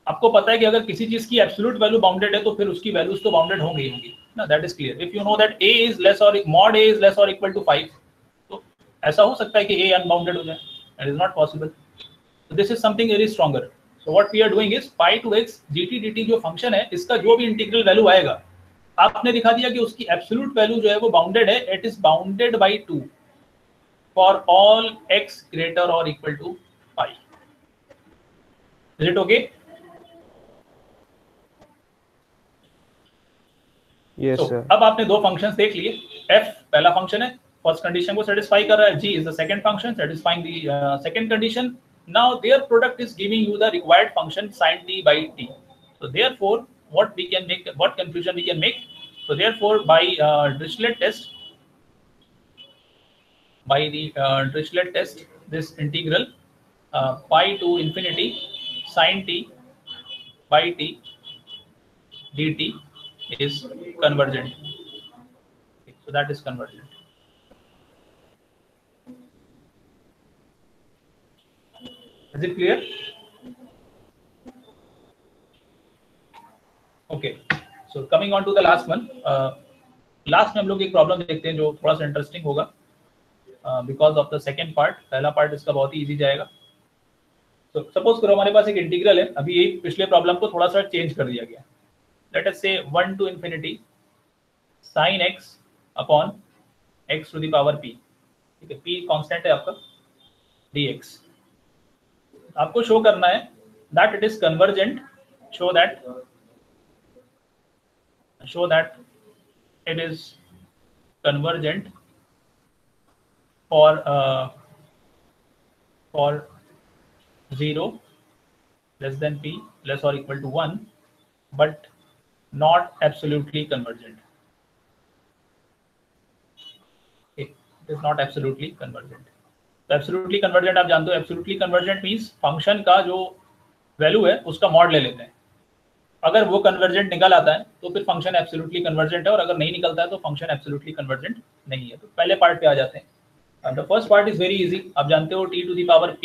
आपको पता है कि अगर किसी चीज की एब्सोल्यूट वैल्यू बाउंडेड है तो फिर उसकी वैल्यूज तो बाउंडेड होंगी होंगी ना. That is clear. If you know that a is less और मॉड a इज लेस और इक्वल टू 5, तो ऐसा हो सकता है कि a अनबाउंडेड हो जाए. It is not possible. So this is something very stronger. So what we are doing is pi to x g t dt जो फंक्शन है, इसका जो भी इंटीग्रल वैल्यू आएगा, आपने दिखा दिया कि उसकी एब्सोल्यूट वैल्यू जो है वो बाउंडेड है. It is bounded by 2 for all x greater और equal to 5. Is it okay? Yes, so, sir. अब आपने दो फंक्शंस देख लिए. f पहला फंक्शन है, फर्स्ट कंडीशन को सेटिस्फाई कर रहा है. g is the second function satisfying the second condition. Now their product is giving you the required function sin t by t. so therefore what we can make, what conclusion we can make? So therefore by Dirichlet test, this integral pi to infinity sin t by t dt is convergent. Okay, so that is convergent. Is it clear? Okay, so coming on to the last one. Last में हम लोग एक problem देखते हैं जो थोड़ा सा interesting होगा because of the second part. पहला पार्ट इसका बहुत ही इजी जाएगा. तो सपोज करो हमारे पास एक इंटीग्रल है. अभी यही पिछले प्रॉब्लम को थोड़ा सा चेंज कर दिया गया. Let us say 1 to infinity sin x upon x to the power p. ठीक है, p कांस्टेंट है आपका, dx. आपको शो करना है that it is convergent. Show that it is convergent for 0 less than p less or equal to 1, but not absolutely convergent. Okay, it is not absolutely convergent. तो absolutely convergent आप जानते हो, absolutely convergent means function का जो value है उसका mod ले लेते हैं. अगर वो कन्वर्जेंट निकल आता है तो फिर फंक्शन एब्सोल्युटली कन्वर्जेंट है, और अगर नहीं निकलता है तो फंक्शन एब्सोल्युटली कन्वर्जेंट नहीं है. तो पहले पार्ट पे आ जाते हैं. The first part is very easy. आप जानते हो t to the power p,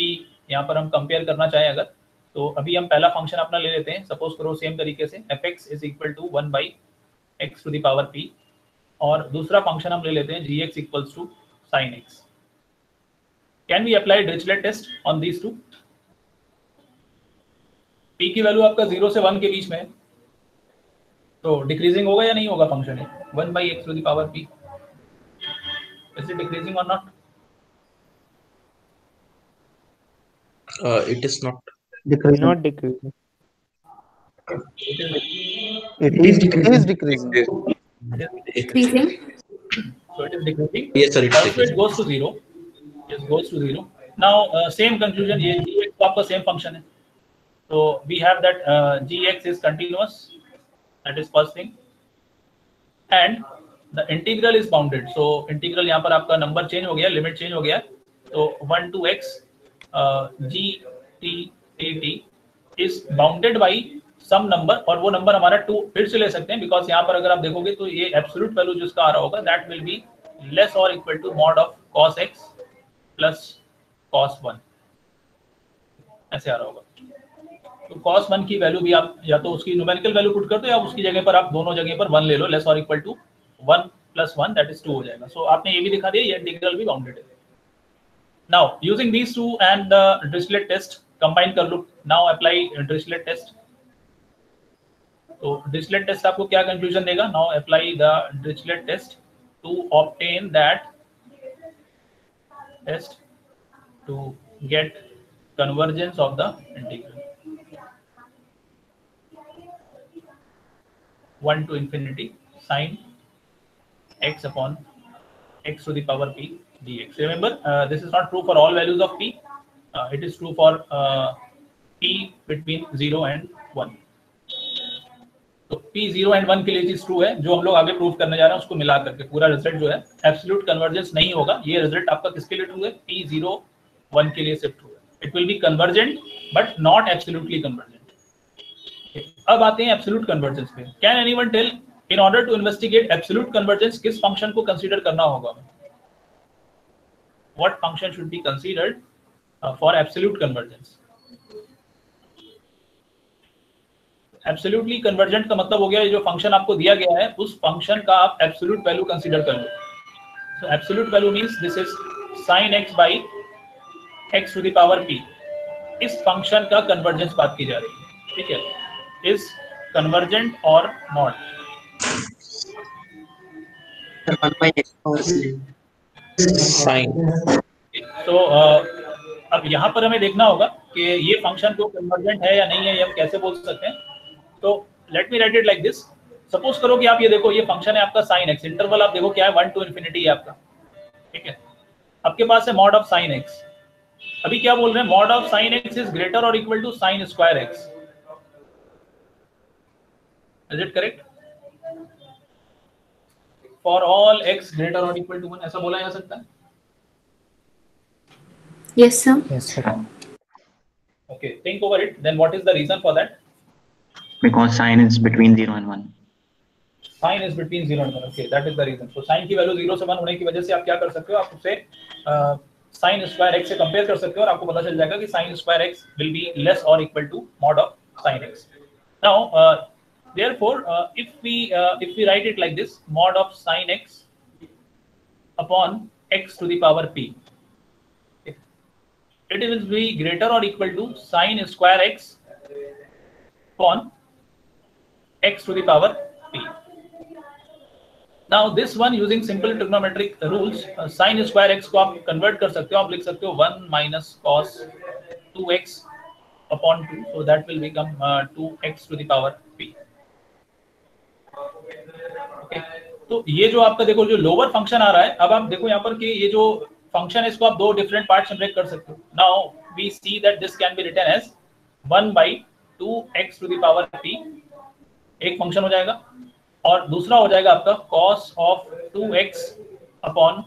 यहाँ पर हम कंपेयर करना चाहें अगर, तो अभी हम पहला फंक्शन अपना ले लेते हैं. सपोज करो सेम तरीके से fx is equal to 1 by x to the power p. और दूसरा फंक्शन हम ले लेते हैं gx equals to sin x. Can we apply Dirichlet test on these two? p की वैल्यू आपका 0 से 1 के बीच में है, तो डिक्रीजिंग होगा या नहीं होगा function? 1/x to the power p, is it decreasing और not? It is not. Not decreasing. It It is decreasing. Decreasing. So it is decreasing. Yes, sir. It's Also decreasing. it goes to 0. It goes to 0. Now same conclusion. ये gx तो आपका same function है. So we have that gx is continuous. That is first thing. And the integral is bounded. So integral यहाँ पर आपका number change हो गया, limit change हो गया. So 1 to x g t dt is bounded by some number, और वो number हमारा 2 फिर से ले सकते हैं, बिकॉज यहाँ पर अगर आप देखोगे तो ये एब्सोल्यूट वैल्यू जिसका आ रहा होगा दैट विल बी लेस और equal to mod of cos x plus cos 1, ऐसे आ रहा होगा. तो cos 1 की वैल्यू भी आप या तो उसकी न्यूमेरिकल वैल्यू पुट कर दो, या उसकी जगह पर आप दोनों जगह पर 1 ले लो, लेस और equal to 1 plus 1 that is 2 हो जाएगा. सो आपने ये भी दिखा दिया, ये इंटीग्रल भी बाउंडेड है. Now using these two and the Dirichlet test combine कर लो. Now apply Dirichlet test. तो डिरिचलेट टेस्ट आपको क्या कंक्लूजन देगा? Now apply the Dirichlet test to obtain that test to get convergence of the integral 1 to infinity sin x upon x to the power p dx. Remember, this is not true for all values of p. It is true for p between 0 and 1. तो p 0 and 1 के लिए चीज true है. जो हम लोग आगे prove करने जा रहे हैं उसको मिला करके पूरा रिजल्ट जो है एब्सोल्यूट कन्वर्जेंस नहीं होगा. ये रिजल्ट आपका किसके लिए ट्रू है? p 0 1 के लिए सिर्फ ट्रू है. It will be convergent but not absolutely convergent. अब आते हैं एब्सोल्यूट कन्वर्जेंस पे. Can anyone tell in order to investigate absolute convergence किस फंक्शन को कंसीडर करना होगा? What function should be considered for absolute convergence? Absolutely convergent का मतलब हो गया ये जो फंक्शन आपको दिया गया है उस फंक्शन का आप एब्सोल्यूट वैल्यू कंसीडर कर लो. So absolute value means this is sin x by x to the power p. इस फंक्शन का कन्वर्जेंस बात की जा रही है. ठीक है, इज कन्वर्जेंट और नॉट? तो अब यहाँ पर हमें देखना होगा कि ये फंक्शन को कन्वर्जेंट है या नहीं है, ये हम कैसे बोल सकते हैं. तो let me right it like this. Suppose करो कि आप ये देखो, ये फंक्शन है आपका sin x. इंटरवल आप देखो क्या है, 1 to infinity है आपका. ठीक है, आपके पास है मॉड ऑफ sin x. अभी क्या बोल रहे हैं? Mod of sin x is greater और equal to sin square x. Is it correct? For all x greater और इक्वल टू 1 ऐसा बोला जा सकता है? Yes, sir. Yes, sir. Okay, think over it. Then what is the reason for that? Because sin is between 0 and 1. Sin is between 0 and 1. Okay, that is the reason. So sin की value 0 से 1 होने की वजह से आप क्या कर सकते हो? आप उसे sin स्क्वायर x से कंपेयर कर सकते हो और आपको पता चल जाएगा कि sin square x will be less or equal to mod of sin x. Now, therefore, if we write it like this, mod of sin x upon x to the power p, it will be greater or equal to sin square x upon x to the power p. Now this one using simple trigonometric rules, sin square x को आप convert कर सकते हो. आप लिख सकते हो 1 minus cos 2x upon 2, so that will become 2x to the power p. Okay. तो ये जो आपका देखो जो लोअर फंक्शन आ रहा है, अब आप देखो यहाँ पर कि ये जो फंक्शन है इसको आप दो डिफरेंट पार्ट्स में ब्रेक कर सकते हो. Now we see that this can be written as 1/2x to the power p. एक फंक्शन हो जाएगा और दूसरा हो जाएगा आपका cos of 2x upon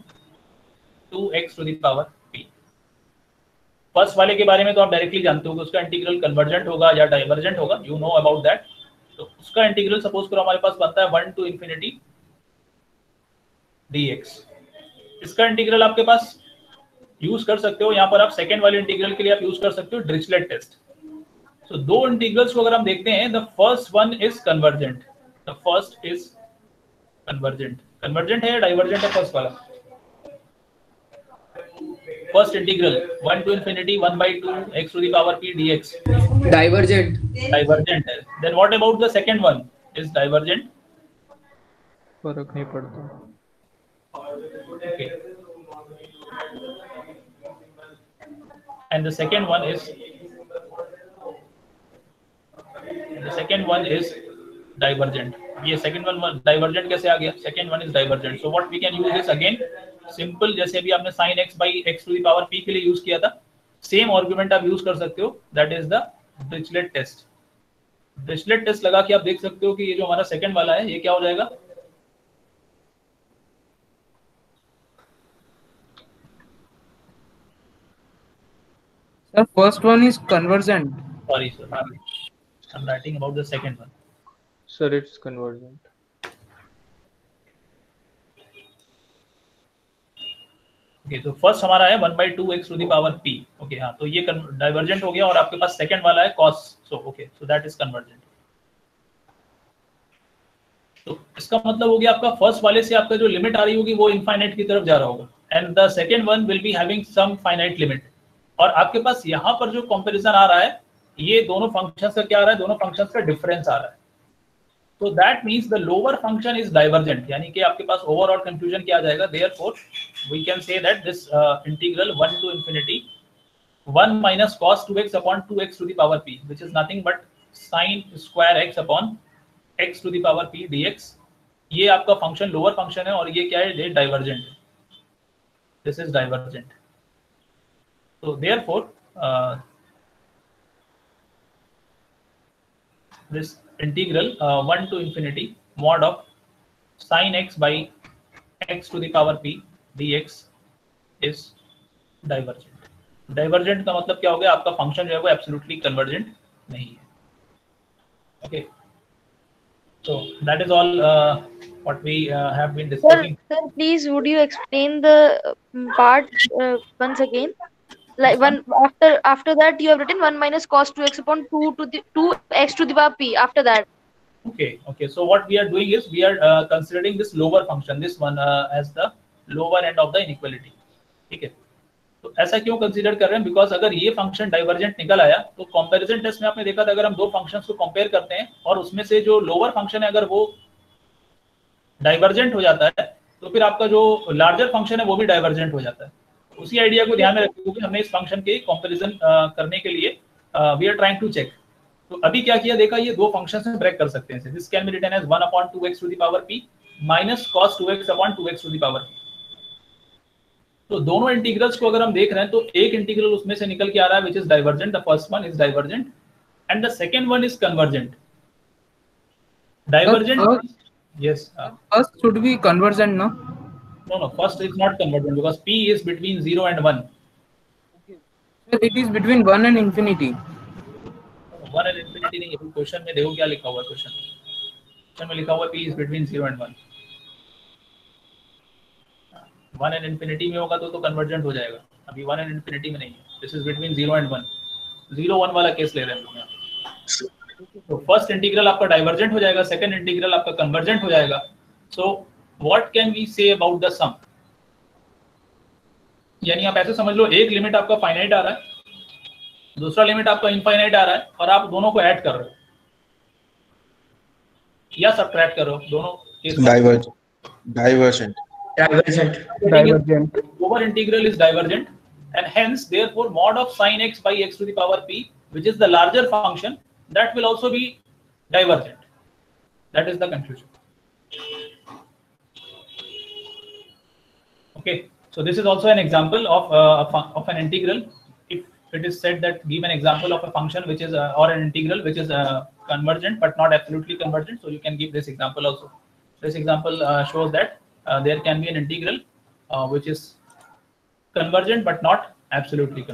2x to the power p. First वाले के बारे में तो आप डायरेक्टली जानते हो कि उसका इंटीग्रल कन्वर्जेंट होगा या डाइवर्जेंट होगा. You know about that. तो उसका इंटीग्रल सपोज करो हमारे पास बनता है 1 to infinity dx. इसका इंटीग्रल आपके पास यूज कर सकते हो. यहाँ पर आप सेकेंड वाले इंटीग्रल के लिए आप यूज कर सकते हो डिरिचलेट टेस्ट. सो दो इंटीग्रल्स को अगर हम देखते हैं, the first one is convergent. The first is convergent. Convergent है या डाइवर्जेंट है फर्स्ट वाला? First integral 1 to infinity 1 by 2 x to the power p dx. Divergent. Divergent है. Then what about the second one? Is divergent? फर्क नहीं पड़ता. Okay. And the second one is divergent. ये second one divergent कैसे आ गया? Second one is divergent. So what we can use is again simple, जैसे अभी आपने sin x by x to the power p के लिए यूज किया था, सेम आर्गुमेंट आप यूज कर सकते हो. That is the Dirichlet test. Dirichlet test लगा के आप देख सकते हो कि ये जो हमारा सेकंड वाला है ये क्या हो जाएगा? Sir, first one is convergent. Sorry sir, I'm writing about the second one. Sir, it's convergent. Okay, तो फर्स्ट हमारा है 1 by 2 x to the power p. Okay, हाँ, तो ये डाइवर्जेंट हो गया और आपके पास सेकंड वाला है cos. So okay, so that is convergent. तो इसका मतलब हो गया आपका फर्स्ट वाले से आपका जो लिमिट आ रही होगी वो इनफाइनाइट की तरफ जा रहा होगा, and the second one will be having some finite limit. और आपके पास यहाँ पर जो कंपैरिजन आ रहा है ये दोनों फंक्शंस का क्या आ रहा है? दोनों फंक्शंस का डिफरेंस आ रहा है. So that means the lower function is divergent. यानी कि आपके पास overall conclusion क्या आ जाएगा? Therefore, we can say that this integral 1 to infinity 1 minus cos 2x upon 2x to the power p, which is nothing but sin square x upon x to the power p dx. ये आपका function lower function है और ये क्या है? ये divergent है. This is divergent. So therefore, this integral 1 to infinity mod of sin x by x to the power p dx is divergent. Divergent का मतलब क्या हो गया? आपका फंक्शन जो है वो एब्सोल्युटली कन्वर्जेंट नहीं है. Okay, so that is all what we have been discussing. Sir, please would you explain the part once again? Like one after that you have written 1 minus cos 2x upon 2x to the power p after that. Okay. So what we are doing is we are considering this lower function, this one as the lower end of the inequality. ठीक है. तो ऐसा क्यों consider कर रहे हैं? Because अगर ये फंक्शन डाइवर्जेंट निकल आया तो कंपैरिजन टेस्ट में आपने देखा था अगर हम दो फंक्शंस को कंपेयर करते हैं और उसमें से जो लोअर फंक्शन है अगर वो डाइवर्जेंट हो जाता है तो फिर आपका जो लार्जर फंक्शन है वो भी डाइवर्जेंट हो जाता है. उसी आइडिया को ध्यान में रखते हुए हमने इस फंक्शन के कंपैरिजन करने के लिए we are trying to check. तो अभी क्या किया? देखा ये दो फंक्शंस में ब्रेक कर सकते हैं. This can be written as 1 upon 2x to the power p minus cos 2x upon 2x to the power p. तो दोनों इंटीग्रल्स को अगर हम देख रहे हैं तो एक इंटीग्रल उसमें से निकल के आ रहा है which is divergent. The first one is divergent and the second one is convergent. Divergent, yes. First should be convergent, no? No, first is not convergent because p is between 0 and 1. So it is between 1 and infinity. 1 and infinity नहीं है. Question में देखो क्या लिखा हुआ है. Question में लिखा हुआ है p is between 0 and 1. 1 and infinity में होगा तो कन्वर्जेंट हो जाएगा. अभी 1 and infinity में नहीं है. This is between 0 and 1. 0 1 वाला केस ले रहे हैं हम लोग. तो फर्स्ट इंटीग्रल आपका डाइवर्जेंट हो जाएगा, सेकंड इंटीग्रल आपका कन्वर्जेंट हो जाएगा. So what can we say about the sum? यानी आप ऐसे समझ लो एक लिमिट आपका फाइनाइट आ रहा है, दूसरा लिमिट आपका इनफाइनाइट आ रहा है और आप दोनों को ऐड कर रहे हो या सबट्रैक्ट कर रहे हो. दोनों Divergent. Lower integral is divergent and hence therefore mod of sin x by x to the power p, which is the larger function, that will also be divergent. That is the conclusion. Okay, so this is also an example of an integral. If it is said that give an example of a function which is or an integral which is convergent but not absolutely convergent, so you can give this example also. This example shows that there can be an integral which is convergent but not absolutely convergent.